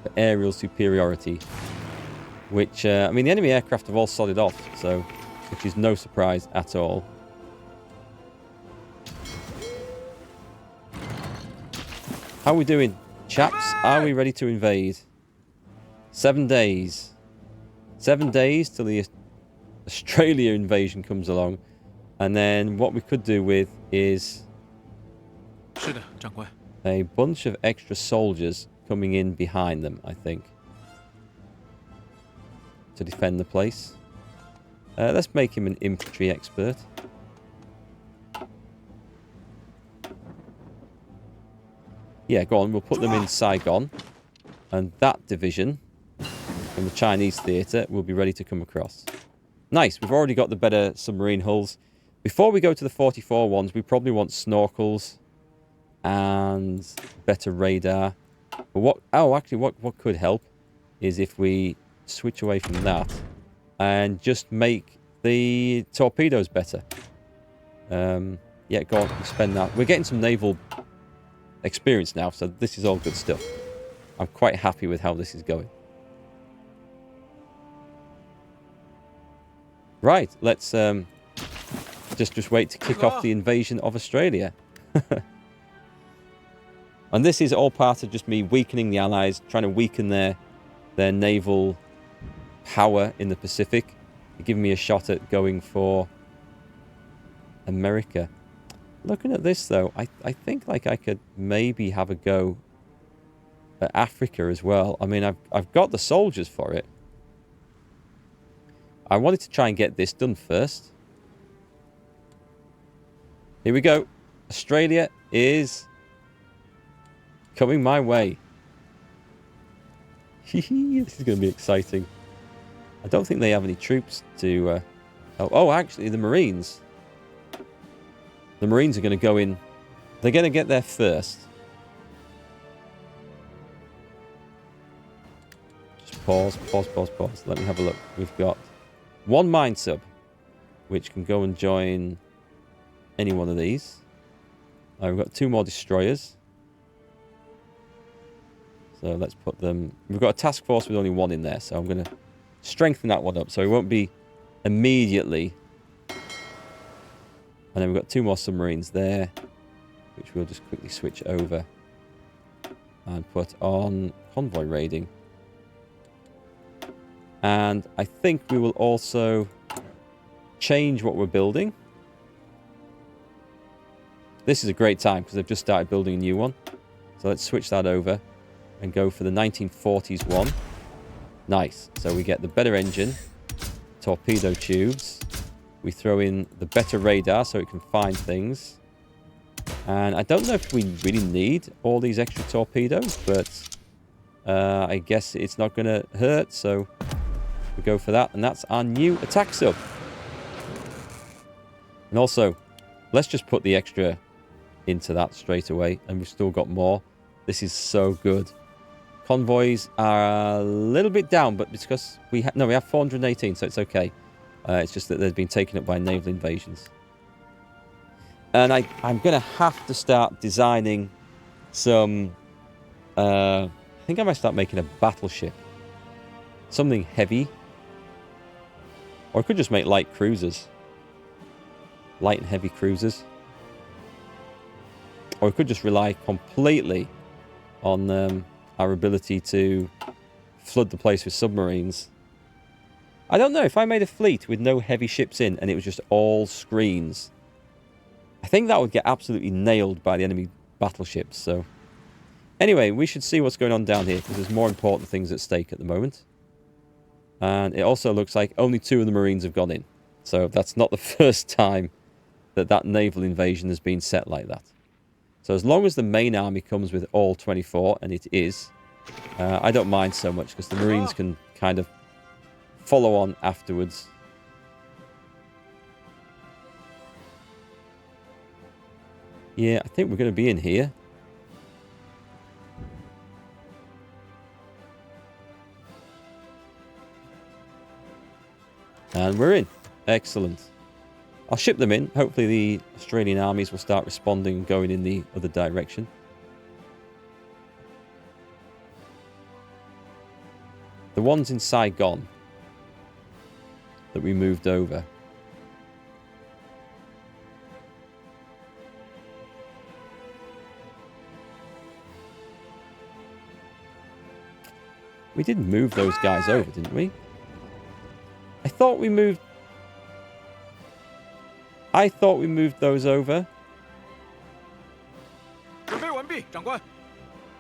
for aerial superiority. Which, I mean, the enemy aircraft have all sodded off, so, which is no surprise at all. How are we doing, chaps? Are we ready to invade? 7 days. 7 days till the Australia invasion comes along. And then what we could do with is a bunch of extra soldiers coming in behind them, I think, to defend the place. Let's make him an infantry expert. Yeah, go on. We'll put them in Saigon. And that division from the Chinese theatre will be ready to come across. Nice. We've already got the better submarine hulls. Before we go to the 44 ones, we probably want snorkels and better radar. But what... Oh, actually, what could help is if we switch away from that and just make the torpedoes better. Yeah, go on. Spend that. We're getting some naval experience now, so this is all good stuff. I'm quite happy with how this is going. Right, let's just wait to kick off the invasion of Australia. And this is all part of just me weakening the Allies, trying to weaken their naval power in the Pacific. They're giving me a shot at going for America. Looking at this, though, I think like I could maybe have a go at Africa as well. I mean, I've got the soldiers for it. I wanted to try and get this done first. Here we go. Australia is coming my way. This is going to be exciting. I don't think they have any troops to... Oh, actually, the Marines. The Marines are going to go in. They're going to get there first. Just pause. Let me have a look. We've got one mine sub, which can go and join any one of these. We've got 2 more destroyers. So let's put them... We've got a task force with only 1 in there, so I'm going to strengthen that one up so it won't be immediately... And then we've got 2 more submarines there, which we'll just quickly switch over and put on convoy raiding. And I think we will also change what we're building. This is a great time because they've just started building a new one. So let's switch that over and go for the 1940s one. Nice. So we get the better engine, torpedo tubes. We throw in the better radar so it can find things. And I don't know if we really need all these extra torpedoes, but I guess it's not going to hurt, so we go for that. And that's our new attack sub. And also, let's just put the extra into that straight away, and we've still got more. This is so good. Convoys are a little bit down, but because we have 418, so it's okay. It's just that they've been taken up by naval invasions. And I'm going to have to start designing some... I think I might start making a battleship. Something heavy. Or I could just make light cruisers. Light and heavy cruisers. Or we could just rely completely on our ability to flood the place with submarines. I don't know, if I made a fleet with no heavy ships in and it was just all screens, I think that would get absolutely nailed by the enemy battleships. So anyway, we should see what's going on down here because there's more important things at stake at the moment. And it also looks like only 2 of the Marines have gone in. So that's not the first time that naval invasion has been set like that. So as long as the main army comes with all 24, and it is, I don't mind so much because the Marines can kind of follow on afterwards. Yeah, I think we're going to be in here. And we're in. Excellent. I'll ship them in. Hopefully the Australian armies will start responding and going in the other direction. The ones in Saigon that we moved over. We did move those guys over, didn't we? I thought we moved those over.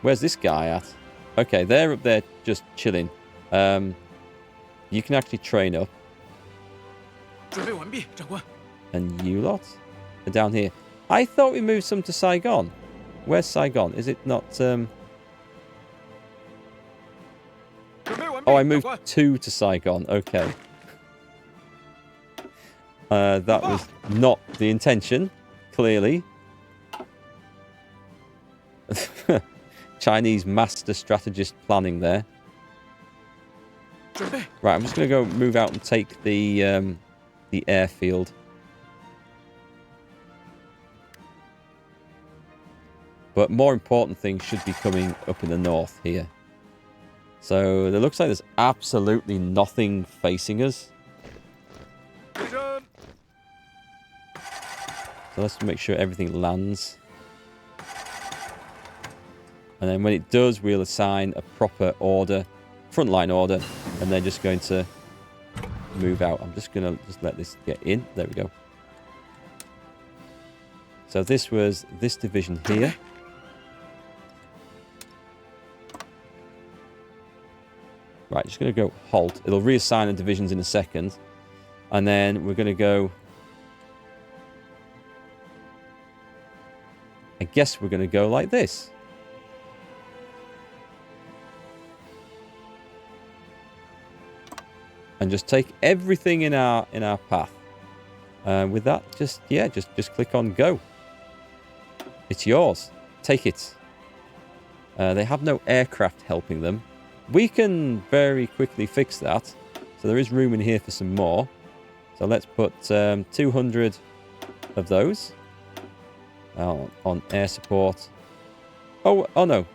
Where's this guy at? Okay, they're up there just chilling. You can actually train up. And you lot are down here. I thought we moved some to Saigon. Where's Saigon? Is it not... Oh, I moved 2 to Saigon. Okay. That was not the intention, clearly. Chinese master strategist planning there. Right, I'm just going to go move out and take the airfield. But more important things should be coming up in the north here. So it looks like there's absolutely nothing facing us. So let's make sure everything lands. And then when it does, we'll assign a proper order, frontline order, and they're just going to move out. I'm just going to let this get in. There we go. So this was this division here. Right, just going to go halt. It'll reassign the divisions in a second. And then we're going to go... I guess we're going to go like this. And just take everything in our path. With that, just click on go. It's yours. Take it. They have no aircraft helping them. We can very quickly fix that. So there is room in here for some more. So let's put 200 of those on air support. Oh no.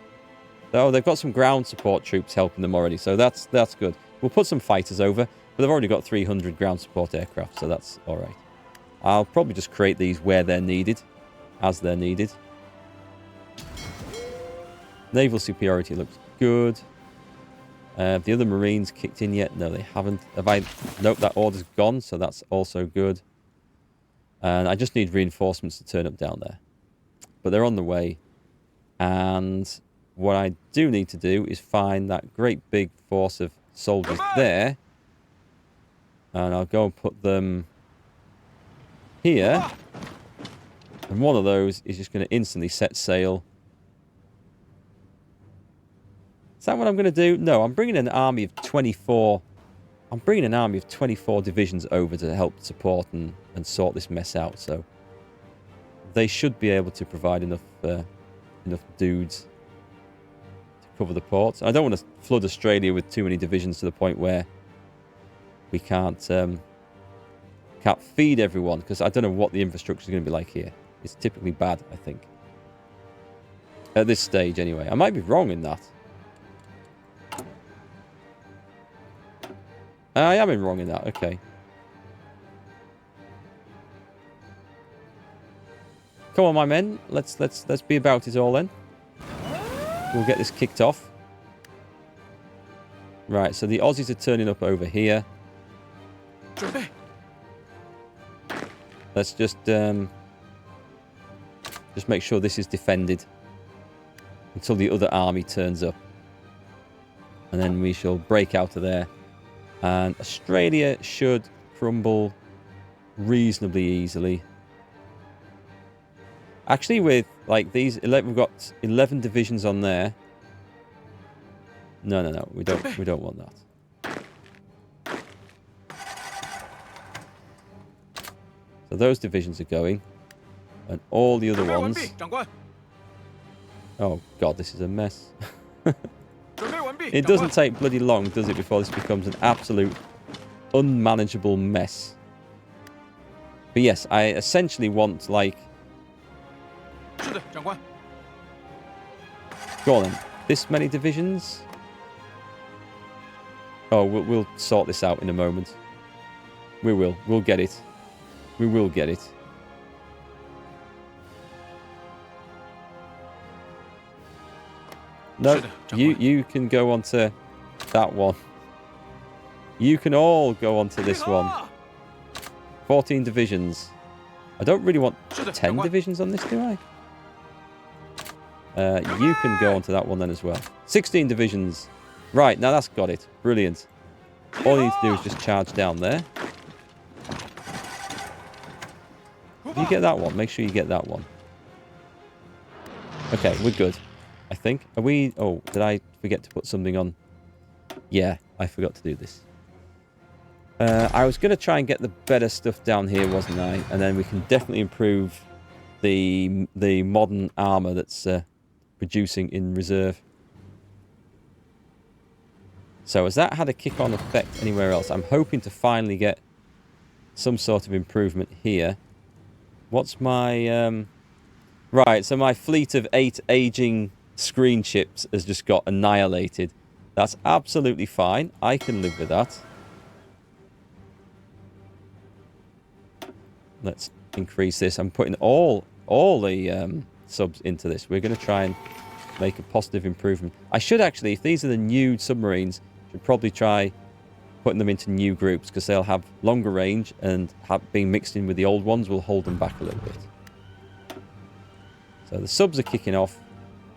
Oh, they've got some ground support troops helping them already. So that's good. We'll put some fighters over. But they've already got 300 ground support aircraft. So that's all right. I'll probably just create these where they're needed. As they're needed. Naval superiority looks good. The other Marines kicked in yet? No, they haven't. Nope, that order's gone, so that's also good. And I just need reinforcements to turn up down there. But they're on the way. And what I do need to do is find that great big force of soldiers there. And I'll go and put them here. And one of those is just going to instantly set sail. Is that what I'm going to do? No, I'm bringing an army of 24. I'm bringing an army of 24 divisions over to help support and sort this mess out. So they should be able to provide enough dudes to cover the ports. I don't want to flood Australia with too many divisions to the point where we can't feed everyone, because I don't know what the infrastructure is going to be like here. It's typically bad, I think. At this stage, anyway. I might be wrong in that. I am wrong in that. Okay. Come on, my men. Let's be about it all then. We'll get this kicked off. Right. So the Aussies are turning up over here. Let's just make sure this is defended until the other army turns up, and then we shall break out of there. And Australia should crumble reasonably easily. Actually, with like these 11, we've got 11 divisions on there. No, we don't want that. So those divisions are going, and all the other ones. Oh God, this is a mess. It doesn't take bloody long, does it, before this becomes an absolute unmanageable mess. But yes, I essentially want, like... Go on then. This many divisions? Oh, we'll sort this out in a moment. We will. We'll get it. We will get it. No, you can go on to that one. You can all go on to this one. 14 divisions. I don't really want 10 divisions on this, do I? You can go on to that one then as well. 16 divisions. Right, now that's got it. Brilliant. All you need to do is just charge down there. Did you get that one? Make sure you get that one. Okay, we're good. I think. Are we... Oh, did I forget to put something on? Yeah, I forgot to do this. I was going to try and get the better stuff down here, wasn't I? And then we can definitely improve the modern armour that's producing in reserve. So has that had a kick-on effect anywhere else? I'm hoping to finally get some sort of improvement here. What's my... Right, so my fleet of 8 aging screen chips has just got annihilated. That's absolutely fine. I can live with that. Let's increase this. I'm putting all the subs into this. We're going to try and make a positive improvement. I should actually, if these are the new submarines, should probably try putting them into new groups because they'll have longer range and being mixed in with the old ones will hold them back a little bit. So the subs are kicking off.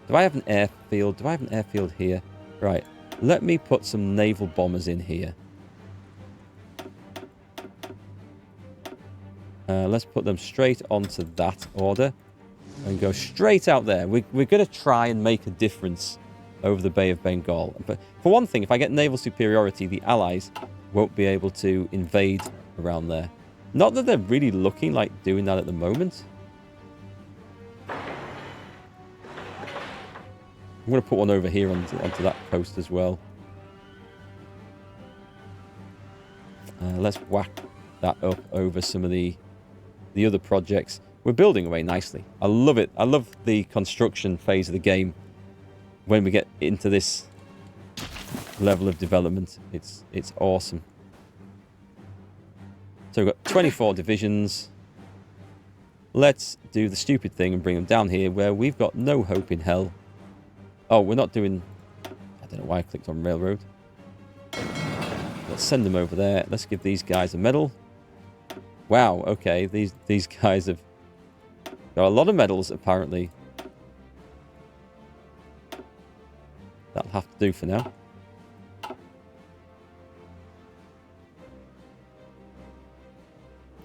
Do I have an airfield? Do I have an airfield here? Right. Let me put some naval bombers in here. Let's put them straight onto that order and go straight out there. We're going to try and make a difference over the Bay of Bengal. But for one thing, if I get naval superiority, the Allies won't be able to invade around there. Not that they're really looking like doing that at the moment. I'm going to put one over here onto that coast as well. Let's whack that up over some of the other projects. We're building away nicely. I love it. I love the construction phase of the game when we get into this level of development. It's awesome. So we've got 24 divisions. Let's do the stupid thing and bring them down here where we've got no hope in hell. Oh, we're not doing... I don't know why I clicked on railroad. Let's send them over there. Let's give these guys a medal. Wow, okay. These guys have got a lot of medals, apparently. That'll have to do for now.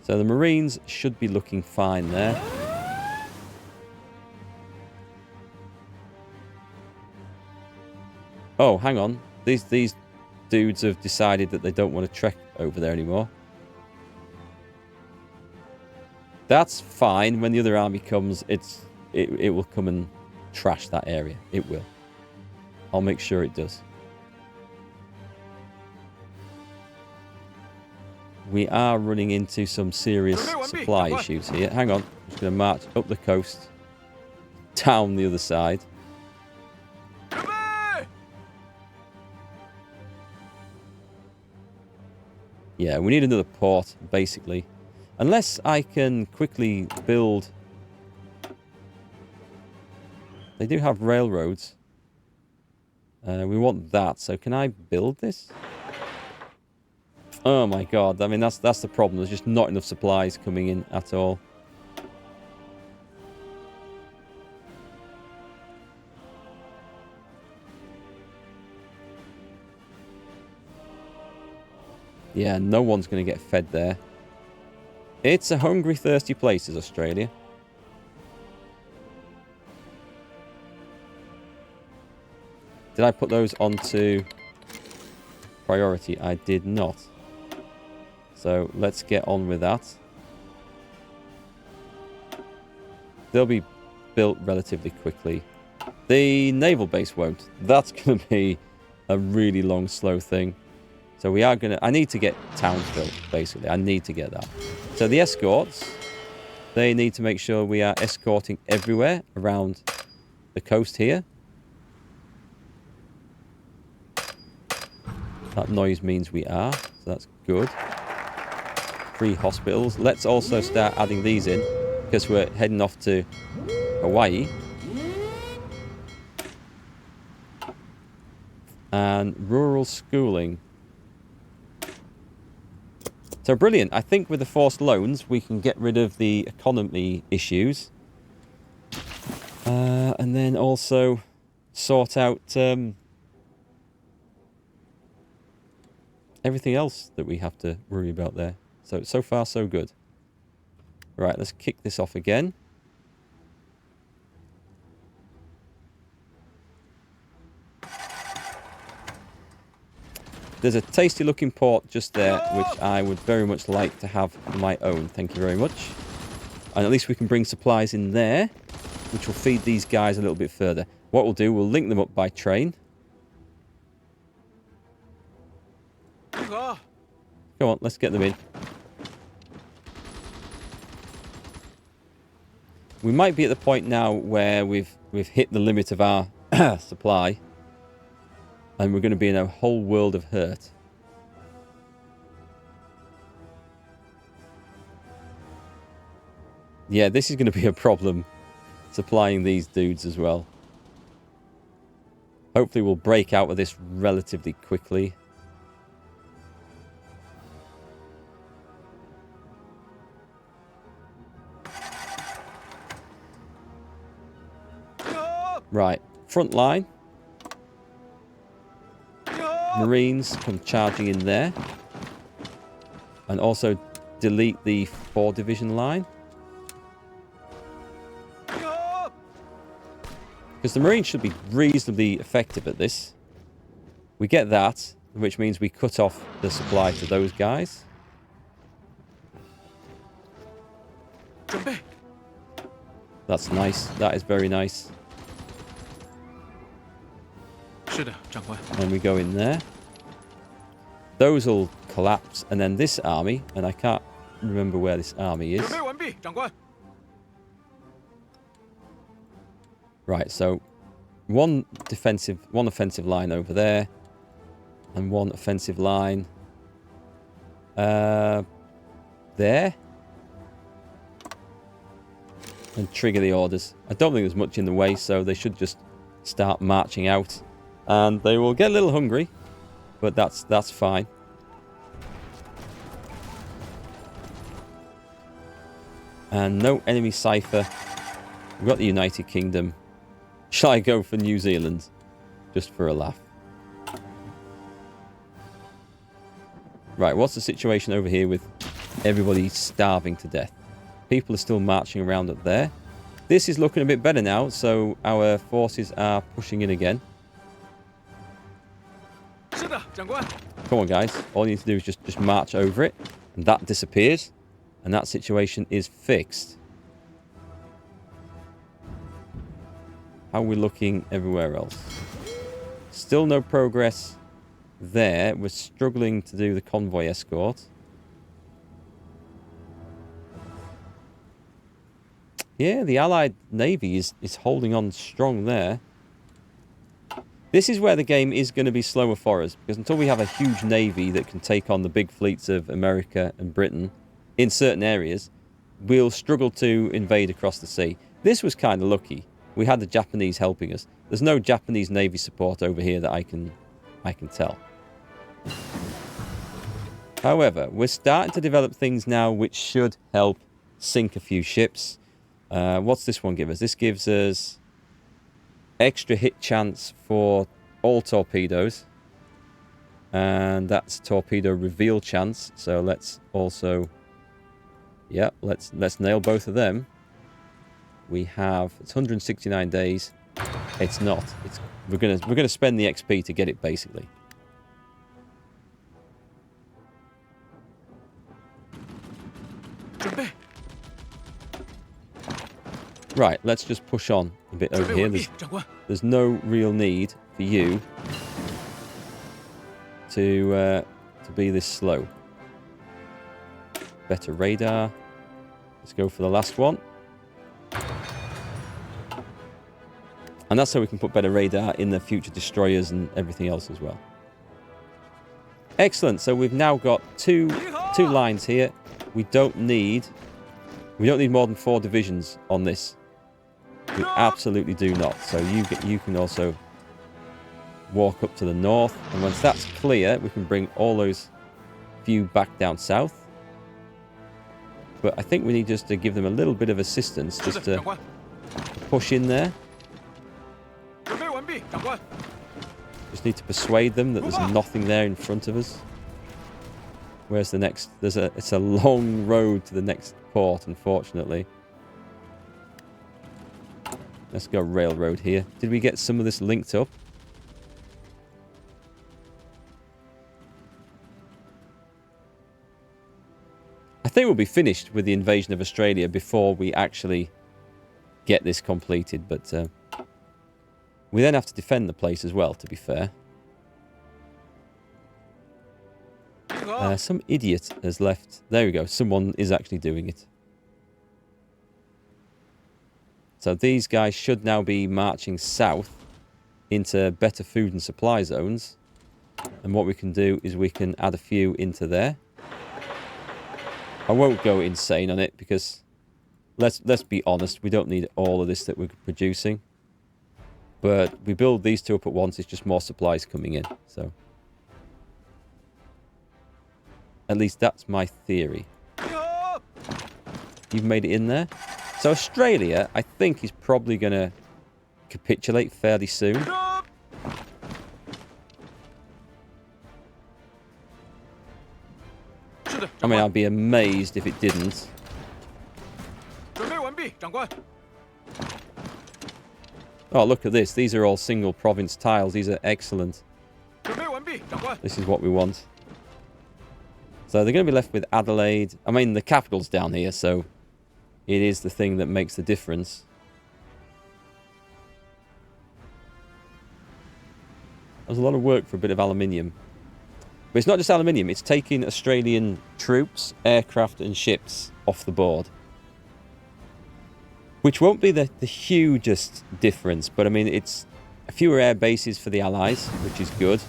So the Marines should be looking fine there. Oh, hang on. These dudes have decided that they don't want to trek over there anymore. That's fine. When the other army comes, it will come and trash that area. It will. I'll make sure it does. We are running into some serious supply issues here. Hang on. I'm just going to march up the coast, down the other side. Yeah, we need another port, basically. Unless I can quickly build... They do have railroads. We want that. So can I build this? Oh my god. I mean, that's the problem. There's just not enough supplies coming in at all. Yeah, no one's going to get fed there. It's a hungry, thirsty place, is Australia. Did I put those onto priority? I did not. So let's get on with that. They'll be built relatively quickly. The naval base won't. That's going to be a really long, slow thing. So we are going to... I need to get towns built, basically. I need to get that. So the escorts, they need to make sure we are escorting everywhere around the coast here. That noise means we are, so that's good. 3 hospitals. Let's also start adding these in, because we're heading off to Hawaii. And rural schooling. So brilliant. I think with the forced loans, we can get rid of the economy issues. And then also sort out everything else that we have to worry about there. So far, so good. Right, let's kick this off again. There's a tasty looking port just there, which I would very much like to have on my own. Thank you very much. And at least we can bring supplies in there, which will feed these guys a little bit further. What we'll do, we'll link them up by train. Come on, let's get them in. We might be at the point now where we've hit the limit of our supply. And we're going to be in a whole world of hurt. Yeah, this is going to be a problem, supplying these dudes as well. Hopefully we'll break out of this relatively quickly. Right, front line. Marines come charging in there. And also delete the 4 division line. Because the Marines should be reasonably effective at this. We get that, which means we cut off the supply to those guys. That's nice. That is very nice. And we go in there. Those will collapse. And then this army, and I can't remember where this army is. Right, so one offensive line over there. And one offensive line there. And trigger the orders. I don't think there's much in the way, so they should just start marching out. And they will get a little hungry, but that's fine. And no enemy cipher. We've got the United Kingdom. Shall I go for New Zealand? Just for a laugh. Right, what's the situation over here with everybody starving to death? People are still marching around up there. This is looking a bit better now, so our forces are pushing in again. Come on, guys. All you need to do is just march over it. And that disappears. And that situation is fixed. How are we looking everywhere else? Still no progress there. We're struggling to do the convoy escort. Yeah, the Allied Navy is holding on strong there. This is where the game is going to be slower for us, because until we have a huge navy that can take on the big fleets of America and Britain in certain areas, we'll struggle to invade across the sea. This was kind of lucky. We had the Japanese helping us. There's no Japanese navy support over here that I can tell. However, we're starting to develop things now which should help sink a few ships. What's this one give us? This gives us extra hit chance for all torpedoes, and that's torpedo reveal chance. So let's also, yeah, let's nail both of them. We have, it's 169 days. It's not. We're gonna spend the XP to get it basically. Right, let's just push on a bit over here. There's no real need for you to be this slow. Better radar. Let's go for the last one. And that's so we can put better radar in the future destroyers and everything else as well. Excellent. So we've now got two lines here. We don't need more than 4 divisions on this. We absolutely do not. So you can also walk up to the north, and once that's clear, we can bring all those few back down south. But I think we need just to give them a little bit of assistance, just to push in there. Just need to persuade them that there's nothing there in front of us. Where's the next? It's a long road to the next port, unfortunately. Let's go railroad here. Did we get some of this linked up? I think we'll be finished with the invasion of Australia before we actually get this completed, but we then have to defend the place as well, to be fair. Some idiot has left. There we go. Someone is actually doing it. So these guys should now be marching south into better food and supply zones. And what we can do is we can add a few into there. I won't go insane on it because let's be honest, we don't need all of this that we're producing. But we build these two up at once, it's just more supplies coming in. So at least that's my theory. You've made it in there. So Australia, I think, is probably going to capitulate fairly soon. I mean, I'd be amazed if it didn't. Oh, look at this. These are all single province tiles. These are excellent. This is what we want. So they're going to be left with Adelaide. I mean, the capital's down here, so it is the thing that makes the difference. There's a lot of work for a bit of aluminium. But it's not just aluminium, it's taking Australian troops, aircraft and ships off the board. Which won't be the hugest difference, but I mean, it's fewer air bases for the Allies, which is good.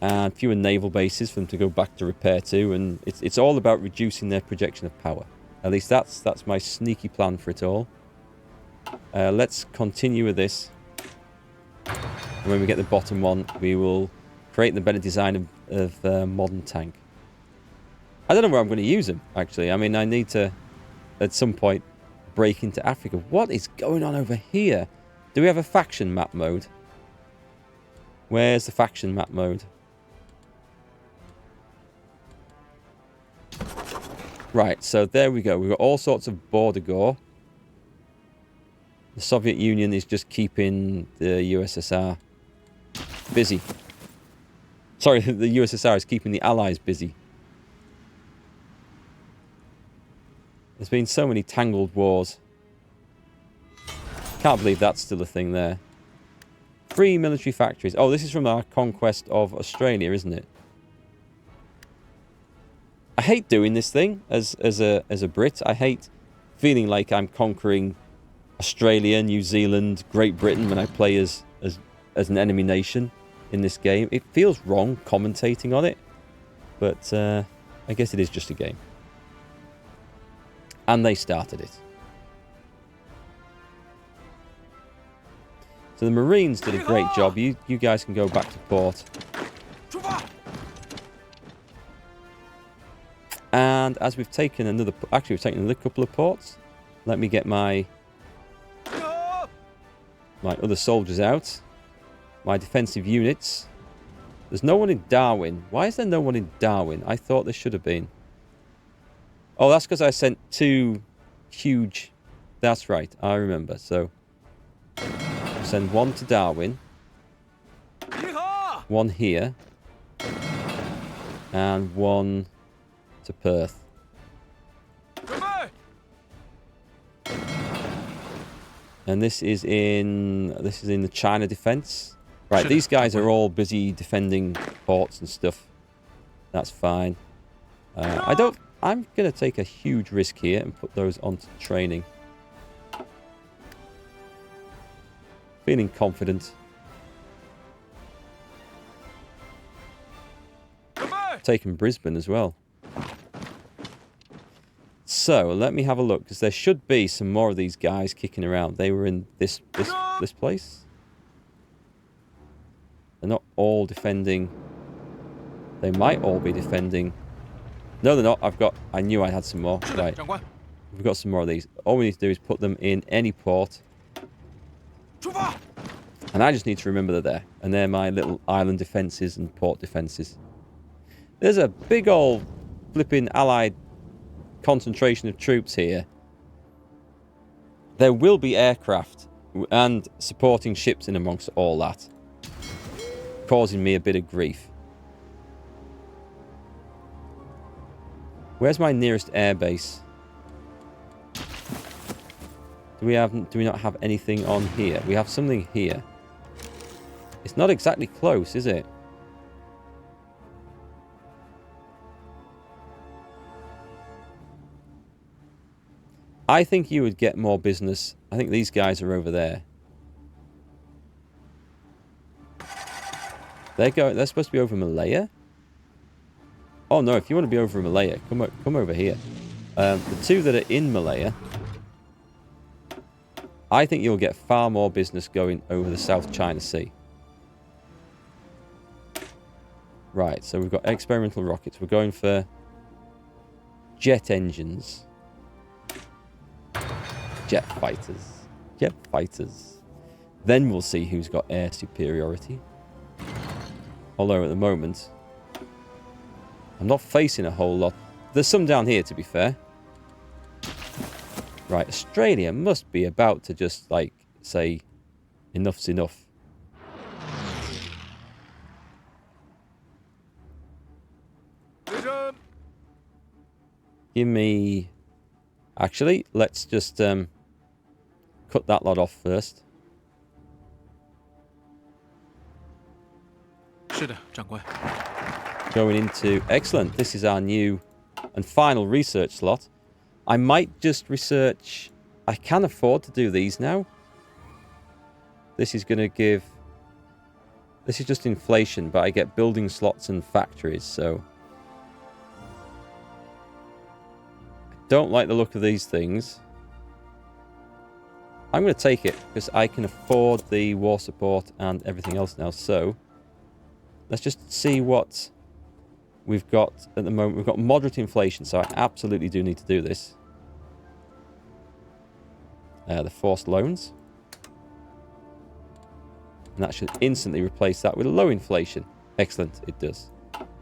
And fewer naval bases for them to go back to repair to, and it's all about reducing their projection of power. At least that's my sneaky plan for it all. Let's continue with this. And when we get the bottom one, we will create the better design of modern tank. I don't know where I'm going to use them, actually. I mean, I need to, at some point, break into Africa. What is going on over here? Do we have a faction map mode? Where's the faction map mode? Right, so there we go. We've got all sorts of border gore. The Soviet Union is just keeping the USSR busy. Sorry, the USSR is keeping the Allies busy. There's been so many tangled wars. Can't believe that's still a thing there. Free military factories. Oh, this is from our conquest of Australia, isn't it? I hate doing this thing as a Brit. I hate feeling like I'm conquering Australia, New Zealand, Great Britain when I play as an enemy nation in this game. It feels wrong commentating on it, but I guess it is just a game. And they started it. So the Marines did a great job. You guys can go back to port. And as we've taken another... Actually, we've taken another couple of ports. Let me get my other soldiers out. My defensive units. There's no one in Darwin. Why is there no one in Darwin? I thought there should have been. Oh, that's because I sent 2 huge... That's right, I remember. So, I'll send 1 to Darwin. 1 here. And 1 to Perth. And this is in the China defense. Right, these guys are all busy defending ports and stuff. That's fine. I'm going to take a huge risk here and put those onto training. Feeling confident. taken Brisbane as well. So, let me have a look, because there should be some more of these guys kicking around. They were in this place. They're not all defending. They might all be defending. No, they're not. I knew I had some more. Right. We've got some more of these. All we need to do is put them in any port. And I just need to remember they're there. And they're my little island defences and port defences. There's a big old flipping allied concentration of troops here. There will be aircraft and supporting ships in amongst all that. Causing me a bit of grief. Where's my nearest airbase? Do we not have anything on here? We have something here. It's not exactly close, is it? I think you would get more business. I think these guys are over there. They're supposed to be over Malaya? Oh no, if you want to be over Malaya, come over here. The two that are in Malaya, I think you'll get far more business going over the South China Sea. Right, so we've got experimental rockets. We're going for jet engines. Jet fighters. Jet fighters. Then we'll see who's got air superiority. Although at the moment, I'm not facing a whole lot. There's some down here, to be fair. Right, Australia must be about to just, like, say, enough's enough. Give me... Actually, let's just cut that lot off first. Going into... Excellent. This is our new and final research slot. I might just research... I can afford to do these now. This is going to give... This is just inflation, but I get building slots and factories, so... I don't like the look of these things. I'm going to take it, because I can afford the war support and everything else now, so... Let's just see what we've got at the moment. We've got moderate inflation, so I absolutely do need to do this. The forced loans. And that should instantly replace that with low inflation. Excellent, it does.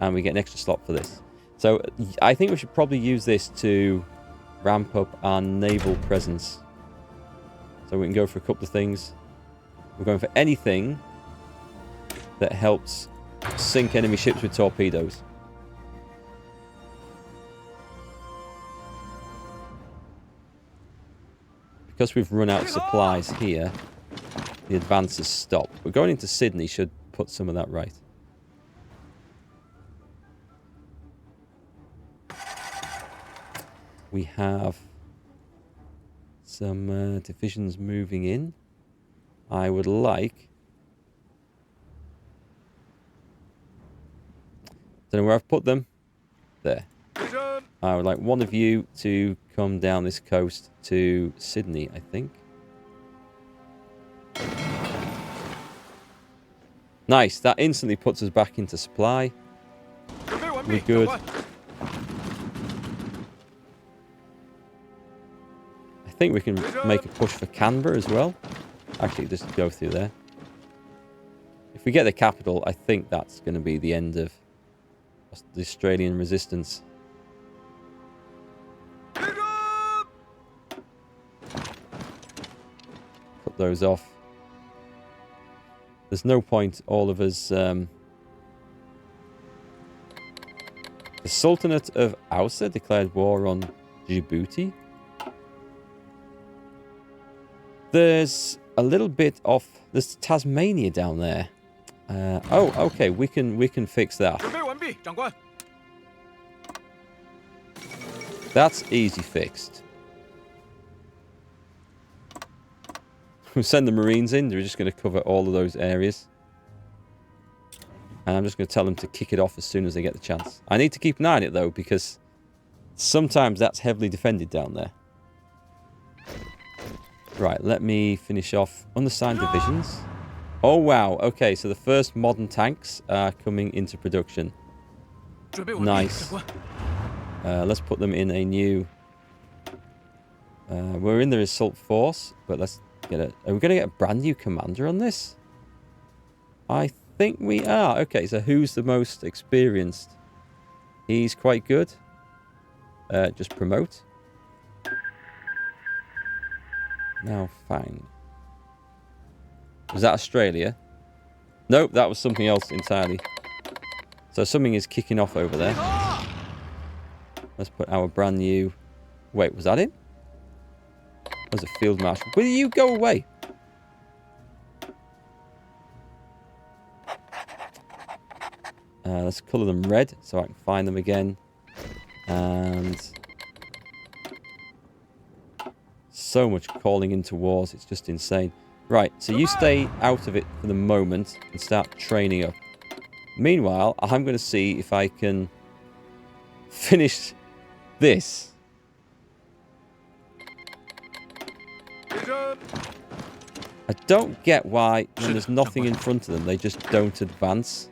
And we get an extra slot for this. So I think we should probably use this to ramp up our naval presence. So we can go for a couple of things. We're going for anything that helps sink enemy ships with torpedoes. Because we've run out of supplies here, the advance has stopped. But going into Sydney should put some of that right. We have some divisions moving in. I would like... Don't know where I've put them. There. I would like one of you to come down this coast to Sydney, I think. Nice. That instantly puts us back into supply. We're good. I think we can make a push for Canberra as well. Actually, just go through there. If we get the capital, I think that's going to be the end of the Australian resistance. Cut those off. There's no point all of us... The Sultanate of Ausa declared war on Djibouti. There's a little bit of... There's Tasmania down there. Oh, okay. We can fix that. That's easy fixed. We'll send the Marines in. They're just going to cover all of those areas. And I'm just going to tell them to kick it off as soon as they get the chance. I need to keep an eye on it, though, because sometimes that's heavily defended down there. Right, let me finish off undersigned divisions. Oh, wow. Okay, so the first modern tanks are coming into production. Nice. Let's put them in a new... we're in the assault force, but let's get it. Are we going to get a brand new commander on this? I think we are. Okay, so who's the most experienced? He's quite good. Just promote. Now find. Was that Australia? Nope, that was something else entirely. So something is kicking off over there. Let's put our brand new... Wait, was that him? That was a field marshal. Will you go away? Let's colour them red so I can find them again. And... so much calling into wars. It's just insane. Right, so you stay out of it for the moment and start training up. Meanwhile, I'm going to see if I can finish this. I don't get why, when there's nothing in front of them, they just don't advance.